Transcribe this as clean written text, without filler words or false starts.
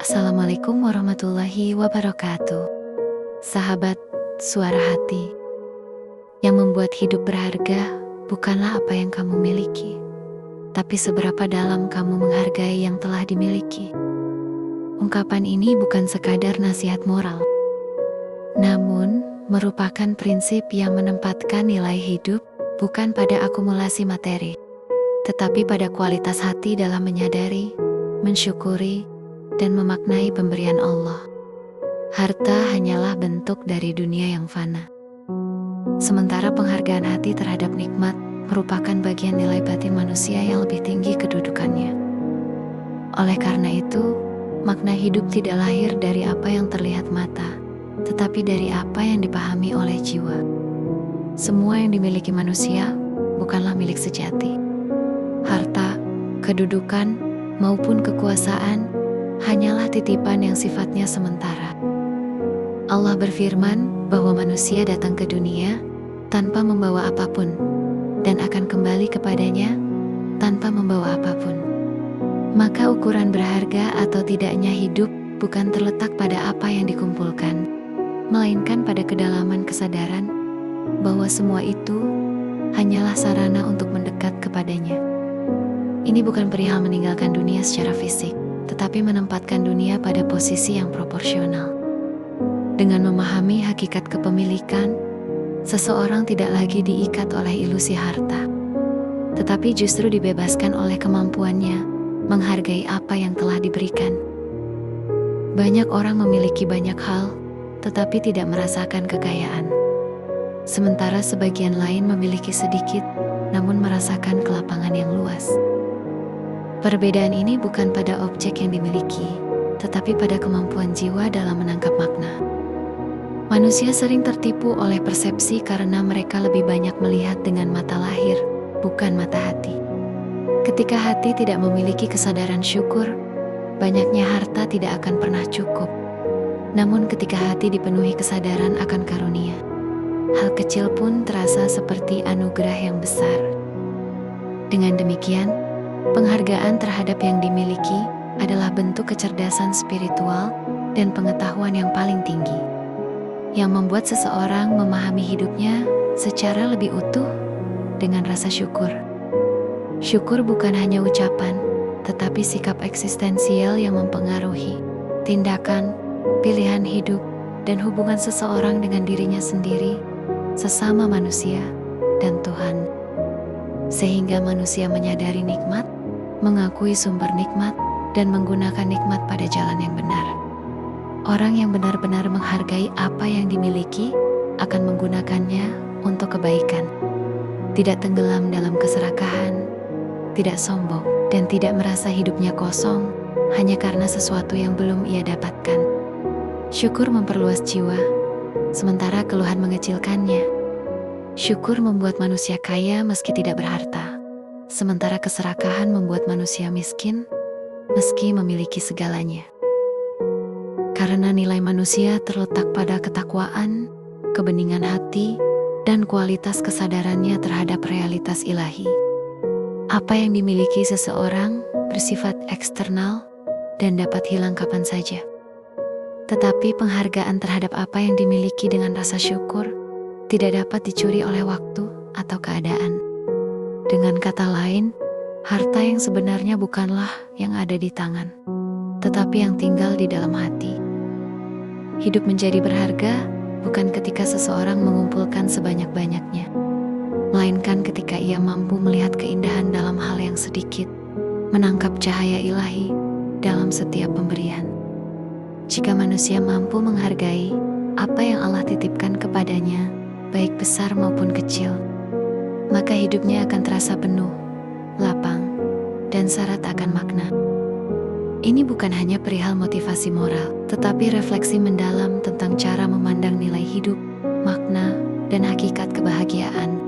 Assalamualaikum warahmatullahi wabarakatuh. Sahabat suara hati, yang membuat hidup berharga bukanlah apa yang kamu miliki, tapi seberapa dalam kamu menghargai yang telah dimiliki. Ungkapan ini bukan sekadar nasihat moral, namun merupakan prinsip yang menempatkan nilai hidup bukan pada akumulasi materi, tetapi pada kualitas hati dalam menyadari, mensyukuri, dan memaknai pemberian Allah. Harta hanyalah bentuk dari dunia yang fana. Sementara penghargaan hati terhadap nikmat merupakan bagian nilai batin manusia yang lebih tinggi kedudukannya. Oleh karena itu, makna hidup tidak lahir dari apa yang terlihat mata, tetapi dari apa yang dipahami oleh jiwa. Semua yang dimiliki manusia bukanlah milik sejati. Harta, kedudukan, maupun kekuasaan hanyalah titipan yang sifatnya sementara. Allah berfirman bahwa manusia datang ke dunia tanpa membawa apapun dan akan kembali kepadanya tanpa membawa apapun. Maka ukuran berharga atau tidaknya hidup bukan terletak pada apa yang dikumpulkan, melainkan pada kedalaman kesadaran bahwa semua itu hanyalah sarana untuk mendekat kepadanya. Ini bukan perihal meninggalkan dunia secara fisik, tetapi menempatkan dunia pada posisi yang proporsional. Dengan memahami hakikat kepemilikan, seseorang tidak lagi diikat oleh ilusi harta, tetapi justru dibebaskan oleh kemampuannya menghargai apa yang telah diberikan. Banyak orang memiliki banyak hal, tetapi tidak merasakan kekayaan. Sementara sebagian lain memiliki sedikit, namun merasakan kelapangan yang luas. Perbedaan ini bukan pada objek yang dimiliki, tetapi pada kemampuan jiwa dalam menangkap makna. Manusia sering tertipu oleh persepsi karena mereka lebih banyak melihat dengan mata lahir, bukan mata hati. Ketika hati tidak memiliki kesadaran syukur, banyaknya harta tidak akan pernah cukup. Namun ketika hati dipenuhi kesadaran akan karunia, hal kecil pun terasa seperti anugerah yang besar. Dengan demikian, penghargaan terhadap yang dimiliki adalah bentuk kecerdasan spiritual dan pengetahuan yang paling tinggi, yang membuat seseorang memahami hidupnya secara lebih utuh dengan rasa syukur. Syukur bukan hanya ucapan, tetapi sikap eksistensial yang mempengaruhi tindakan, pilihan hidup, dan hubungan seseorang dengan dirinya sendiri, sesama manusia, dan Tuhan. Sehingga manusia menyadari nikmat, mengakui sumber nikmat, dan menggunakan nikmat pada jalan yang benar. Orang yang benar-benar menghargai apa yang dimiliki akan menggunakannya untuk kebaikan. Tidak tenggelam dalam keserakahan, tidak sombong, dan tidak merasa hidupnya kosong hanya karena sesuatu yang belum ia dapatkan. Syukur memperluas jiwa, sementara keluhan mengecilkannya. Syukur membuat manusia kaya meski tidak berharta, sementara keserakahan membuat manusia miskin meski memiliki segalanya. Karena nilai manusia terletak pada ketakwaan, kebeningan hati, dan kualitas kesadarannya terhadap realitas ilahi. Apa yang dimiliki seseorang bersifat eksternal dan dapat hilang kapan saja. Tetapi penghargaan terhadap apa yang dimiliki dengan rasa syukur tidak dapat dicuri oleh waktu atau keadaan. Dengan kata lain, harta yang sebenarnya bukanlah yang ada di tangan, tetapi yang tinggal di dalam hati. Hidup menjadi berharga bukan ketika seseorang mengumpulkan sebanyak-banyaknya, melainkan ketika ia mampu melihat keindahan dalam hal yang sedikit, menangkap cahaya ilahi dalam setiap pemberian. Jika manusia mampu menghargai apa yang Allah titipkan kepadanya, baik besar maupun kecil, maka hidupnya akan terasa penuh, lapang, dan syarat akan makna. Ini bukan hanya perihal motivasi moral, tetapi refleksi mendalam tentang cara memandang nilai hidup, makna, dan hakikat kebahagiaan.